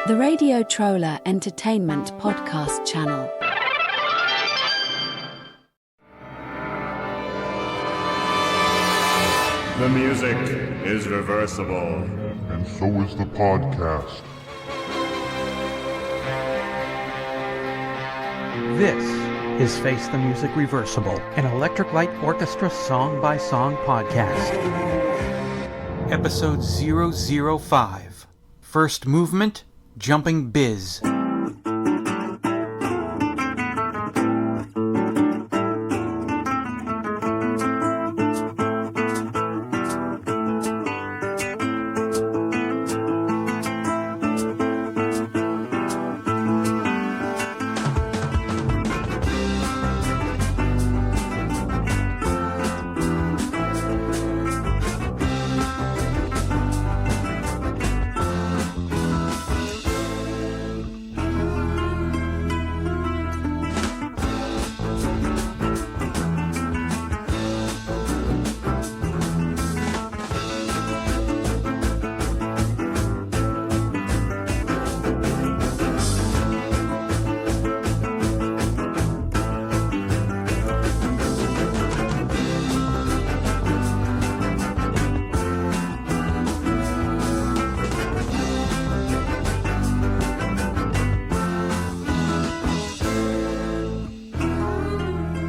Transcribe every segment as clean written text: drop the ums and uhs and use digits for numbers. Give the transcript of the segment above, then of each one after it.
the Radio Troller Entertainment Podcast channel. The music is reversible. And so is the podcast. This is Face the Music Reversible, an Electric Light Orchestra song-by-song podcast. Episode 005, First Movement, Jumping Biz.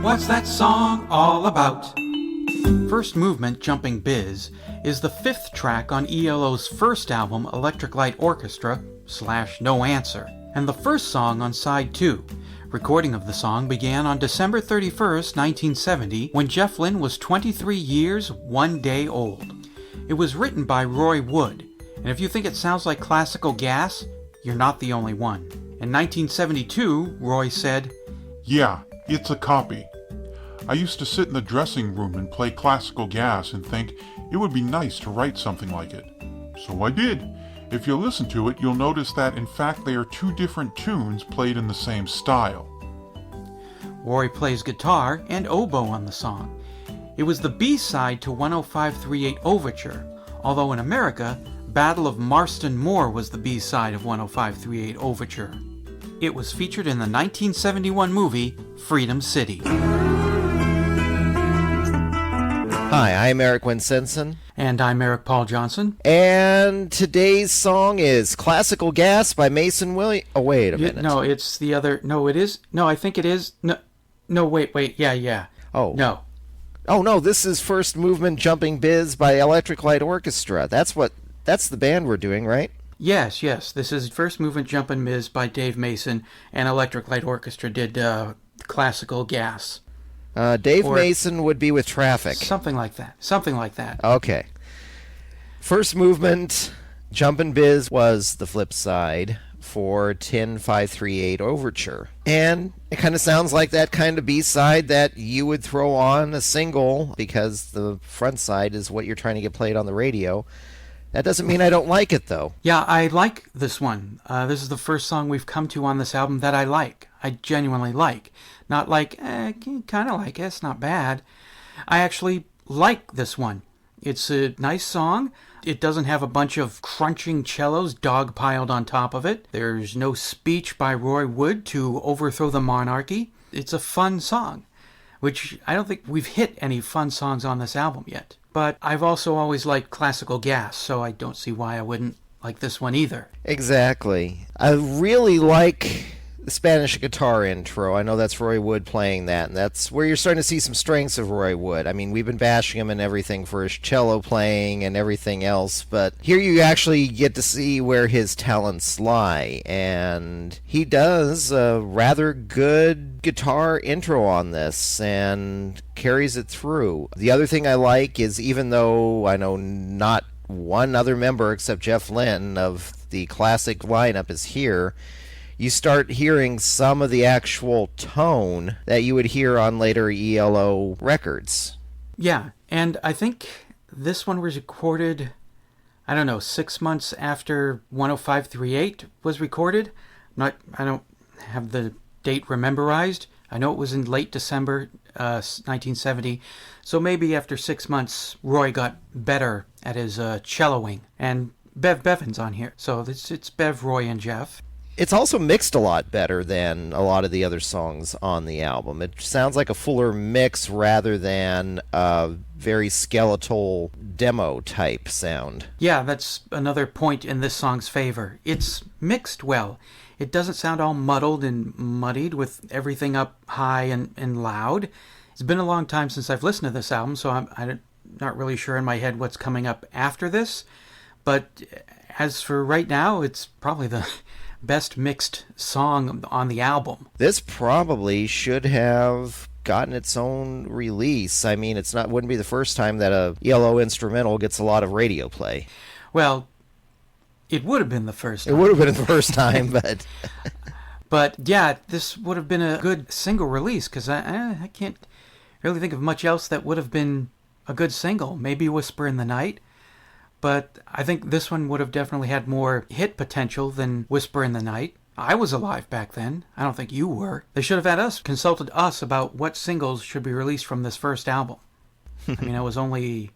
What's that song all about? First Movement, Jumping Biz is the fifth track on E.L.O.'s first album, Electric Light Orchestra / No Answer, and the first song on side 2. Recording of the song began on December 31st, 1970, when Jeff Lynne was 23 years, 1 day old. It was written by Roy Wood, and if you think it sounds like classical gas, you're not the only one. In 1972, Roy said, "Yeah, it's a copy. I used to sit in the dressing room and play classical gas and think it would be nice to write something like it. So I did. If you listen to it, you'll notice that in fact they are two different tunes played in the same style." Roy plays guitar and oboe on the song. It was the B-side to 10538 Overture, although in America, Battle of Marston Moor was the B-side of 10538 Overture. It was featured in the 1971 movie Freedom City. Hi, I'm Eric Winsenson. And I'm Eric Paul Johnson. And today's song is Classical Gas by Mason Williams. Oh, wait a minute. No, it's the other. No, it is. No, I think it is. No, wait. Yeah. Oh. No. Oh, no, this is First Movement Jumping Biz by Electric Light Orchestra. That's the band we're doing, right? Yes. This is First Movement Jumpin' Biz by Dave Mason, and Electric Light Orchestra did Classical Gas. Dave Mason would be with Traffic. Something like that. Okay. First Movement Jumpin' Biz was the flip side for 10538 Overture. And it kind of sounds like that kind of B-side that you would throw on a single because the front side is what you're trying to get played on the radio. That doesn't mean I don't like it, though. Yeah, I like this one. This is the first song we've come to on this album that I like. I genuinely like. Not like, kind of like it. It's not bad. I actually like this one. It's a nice song. It doesn't have a bunch of crunching cellos dogpiled on top of it. There's no speech by Roy Wood to overthrow the monarchy. It's a fun song, which I don't think we've hit any fun songs on this album yet. But I've also always liked Classical Gas, so I don't see why I wouldn't like this one either. Exactly. I really like the Spanish guitar intro. I know that's Roy Wood playing that, and that's where you're starting to see some strengths of Roy Wood. I mean, we've been bashing him and everything for his cello playing and everything else, but here you actually get to see where his talents lie, and he does a rather good guitar intro on this and carries it through. The other thing I like is, even though I know not one other member except Jeff Lynne of the classic lineup is here, you start hearing some of the actual tone that you would hear on later E.L.O. records. Yeah, and I think this one was recorded, 6 months after 10538 was recorded. I don't have the date memorized. I know it was in late December 1970. So maybe after 6 months, Roy got better at his celloing. And Bev Bevan's on here. So it's Bev, Roy, and Jeff. It's also mixed a lot better than a lot of the other songs on the album. It sounds like a fuller mix rather than a very skeletal demo type sound. Yeah, that's another point in this song's favor. It's mixed well. It doesn't sound all muddled and muddied with everything up high and loud. It's been a long time since I've listened to this album, so I'm not really sure in my head what's coming up after this. But as for right now, it's probably the best mixed song on the album. This probably should have gotten its own release. I mean, wouldn't be the first time that a E.L.O. instrumental gets a lot of radio play. Well, it would have been the first time. It would have been the first time, but... But yeah, this would have been a good single release, because I can't really think of much else that would have been a good single. Maybe Whisper in the Night. But I think this one would have definitely had more hit potential than Whisper in the Night. I was alive back then. I don't think you were. They should have had consulted us about what singles should be released from this first album. I mean, I was only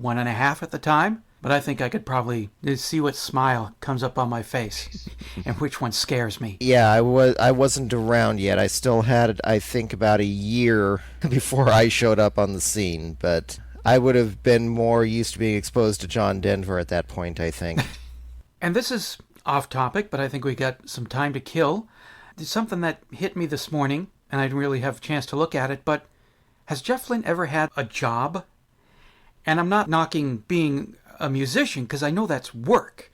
1.5 at the time, but I think I could probably see what smile comes up on my face and which one scares me. Yeah, I wasn't around yet. I still had, I think, about a year before I showed up on the scene, but I would have been more used to being exposed to John Denver at that point, I think. And this is off topic, but I think we got some time to kill. It's something that hit me this morning, and I didn't really have a chance to look at it, but has Jeff Lynne ever had a job? And I'm not knocking being a musician, because I know that's work.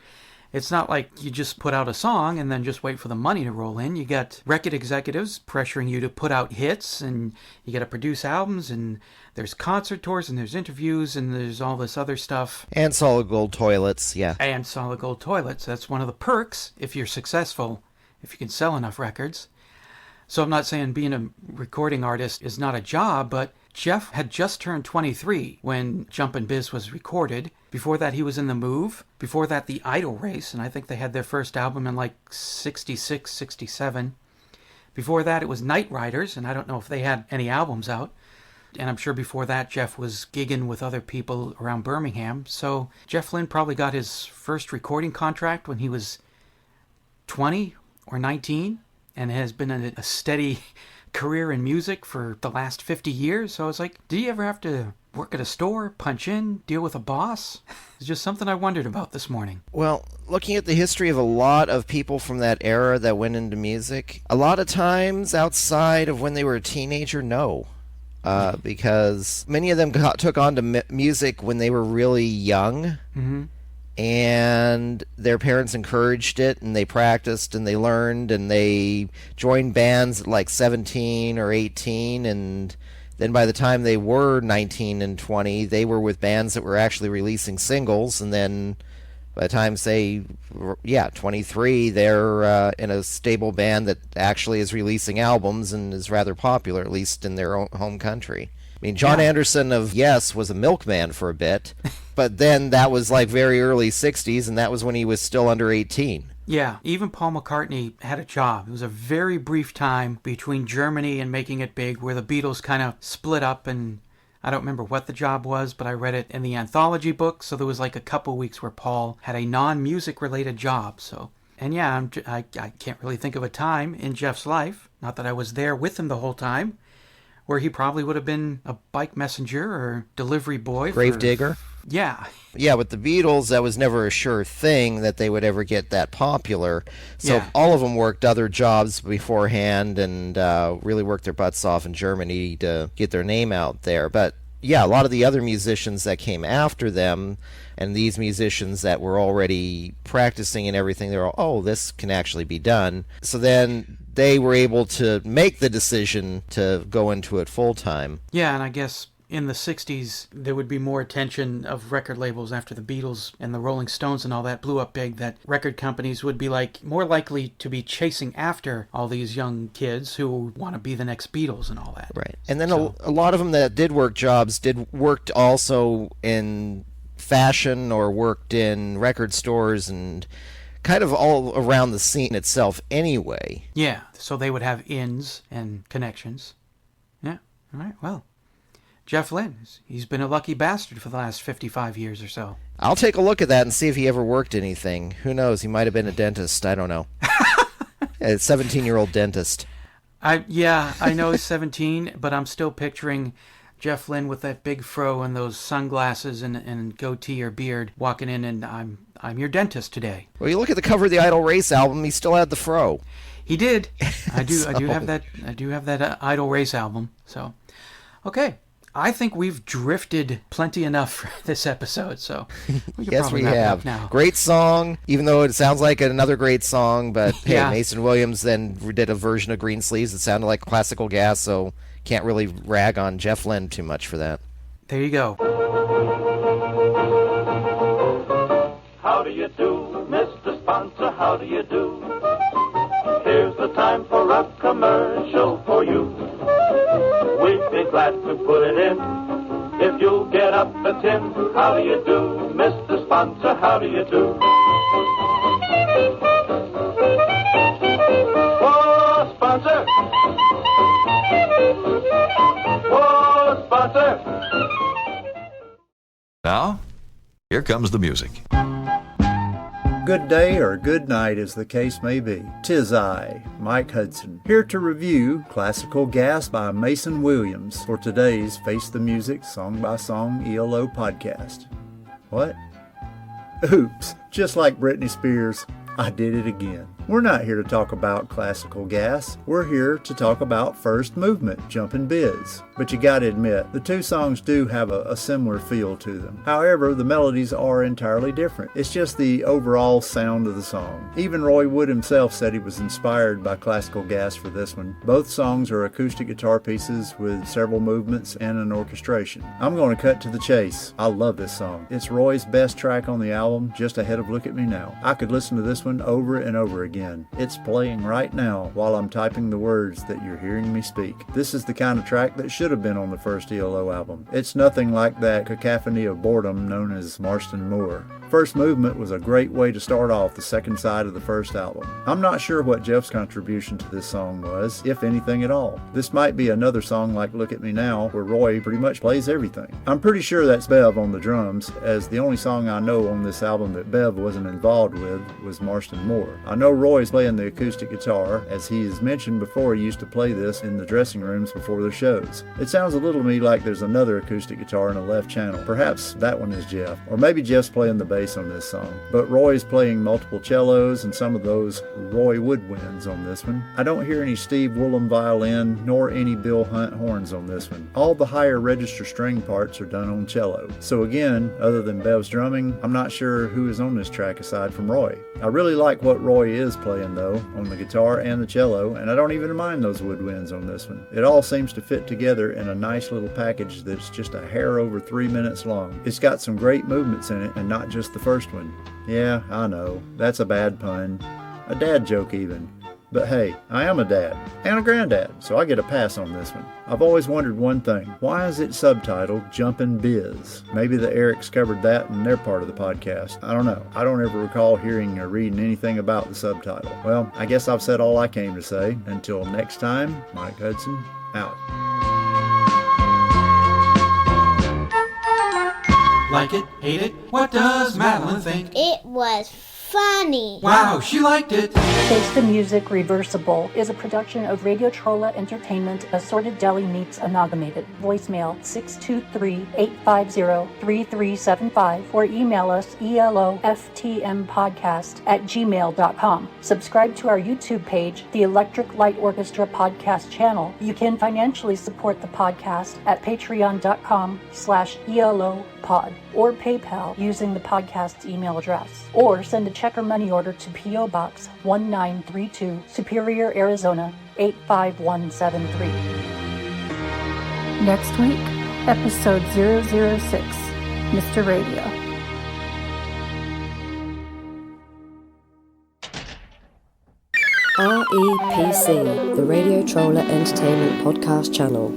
It's not like you just put out a song and then just wait for the money to roll in. You got record executives pressuring you to put out hits, and you got to produce albums, and there's concert tours, and there's interviews, and there's all this other stuff. And solid gold toilets, yeah. And solid gold toilets. That's one of the perks if you're successful, if you can sell enough records. So I'm not saying being a recording artist is not a job, but Jeff had just turned 23 when Jumpin' Biz was recorded. Before that, he was in The Move. Before that, The Idol Race, and I think they had their first album in like 66, 67. Before that, it was Night Riders, and I don't know if they had any albums out. And I'm sure before that, Jeff was gigging with other people around Birmingham. So Jeff Lynne probably got his first recording contract when he was 20 or 19, and has been a steady career in music for the last 50 years. So I was like, did he ever have to work at a store, punch in, deal with a boss? It's just something I wondered about this morning. Well, looking at the history of a lot of people from that era that went into music, a lot of times outside of when they were a teenager, no. Because many of them took on to music when they were really young. Mm-hmm. And their parents encouraged it, and they practiced, and they learned, and they joined bands at like 17 or 18, and then by the time they were 19 and 20, they were with bands that were actually releasing singles, and then by the time, say, 23, they're in a stable band that actually is releasing albums and is rather popular, at least in their own home country. I mean, John Anderson of Yes was a milkman for a bit, but then that was like very early 60s, and that was when he was still under 18. Yeah, even Paul McCartney had a job. It was a very brief time between Germany and making it big, where the Beatles kind of split up, and I don't remember what the job was, but I read it in the anthology book, so there was like a couple weeks where Paul had a non-music related job. So, and yeah, I can't really think of a time in Jeff's life, not that I was there with him the whole time, where he probably would have been a bike messenger or delivery boy. Gravedigger? Yeah. Yeah, with the Beatles, that was never a sure thing that they would ever get that popular. So Yeah. all of them worked other jobs beforehand and really worked their butts off in Germany to get their name out there. But yeah, a lot of the other musicians that came after them, and these musicians that were already practicing and everything, they were all, oh, this can actually be done. So then they were able to make the decision to go into it full time. Yeah, and I guess in the 60s, there would be more attention of record labels after the Beatles and the Rolling Stones and all that blew up big, that record companies would be like more likely to be chasing after all these young kids who want to be the next Beatles and all that. Right. And then a lot of them that did work jobs worked also in fashion or worked in record stores and kind of all around the scene itself anyway. Yeah, so they would have ins and connections. Yeah, all right, well. Jeff Lynne. He's been a lucky bastard for the last 55 years or so. I'll take a look at that and see if he ever worked anything. Who knows? He might have been a dentist. I don't know. A 17-year-old dentist. I know he's 17, but I'm still picturing Jeff Lynne with that big fro and those sunglasses and goatee or beard walking in, and I'm your dentist today. Well, you look at the cover of the Idle Race album, he still had the fro. He did. I do have that Idle Race album. So, okay. I think we've drifted plenty enough for this episode, so we can yes, probably we wrap it have. up now. Great song, even though it sounds like another great song, but hey, Yeah. Mason Williams then did a version of Green Sleeves that sounded like Classical Gas, so can't really rag on Jeff Lynne too much for that. There you go. How do you do, Mr. Sponsor? How do you do? Here's the time for a commercial for you. We'd be glad to put it in if you'll get up a tin. How do you do, Mr. Sponsor? How do you do? Whoa, sponsor! Whoa, sponsor! Now, here comes the music. Good day or good night as the case may be. 'Tis I, Mike Hudson, here to review Classical Gas by Mason Williams for today's Face the Music Song by Song E.L.O. podcast. What? Oops, just like Britney Spears, I did it again. We're not here to talk about Classical Gas. We're here to talk about First Movement, Jumpin' Biz. But you gotta admit, the two songs do have a similar feel to them. However, the melodies are entirely different. It's just the overall sound of the song. Even Roy Wood himself said he was inspired by Classical Gas for this one. Both songs are acoustic guitar pieces with several movements and an orchestration. I'm going to cut to the chase. I love this song. It's Roy's best track on the album, just ahead of Look at Me Now. I could listen to this one over and over again. It's playing right now while I'm typing the words that you're hearing me speak. This is the kind of track that should have been on the first E.L.O. album. It's nothing like that cacophony of boredom known as Marston Moore. First Movement was a great way to start off the second side of the first album. I'm not sure what Jeff's contribution to this song was, if anything at all. This might be another song like Look at Me Now, where Roy pretty much plays everything. I'm pretty sure that's Bev on the drums, as the only song I know on this album that Bev wasn't involved with was Marston Moore. I know Roy's playing the acoustic guitar, as he has mentioned before he used to play this in the dressing rooms before their shows. It sounds a little to me like there's another acoustic guitar in the left channel. Perhaps that one is Jeff, or maybe Jeff's playing the bass on this song. But Roy's playing multiple cellos and some of those Roy woodwinds on this one. I don't hear any Steve Woolham violin nor any Bill Hunt horns on this one. All the higher register string parts are done on cello. So again, other than Bev's drumming, I'm not sure who is on this track aside from Roy. I really like what Roy is playing though, on the guitar and the cello, and I don't even mind those woodwinds on this one. It all seems to fit together in a nice little package that's just a hair over 3 minutes long. It's got some great movements in it, and not just the first one. Yeah, I know, that's a bad pun. A dad joke even. But hey, I am a dad, and a granddad, so I get a pass on this one. I've always wondered one thing. Why is it subtitled Jumpin' Biz? Maybe the Erics covered that in their part of the podcast. I don't know. I don't ever recall hearing or reading anything about the subtitle. Well, I guess I've said all I came to say. Until next time, Mike Hudson, out. Like it? Hate it? What does Madeline think? It was funny. Wow, she liked it. Face the Music Reversible is a production of Radio Trolla Entertainment, Assorted Deli Meats Amalgamated. Voicemail 623-850-3375 or email us eloftmpodcast@gmail.com. Subscribe to our YouTube page, the Electric Light Orchestra Podcast channel. You can financially support the podcast at patreon.com/ELOpod or PayPal using the podcast's email address. Or send a check or money order to P.O. Box 1932, Superior, Arizona 85173. Next week, episode 006, Mr. Radio. REPC, the Radio Trolla Entertainment Podcast channel.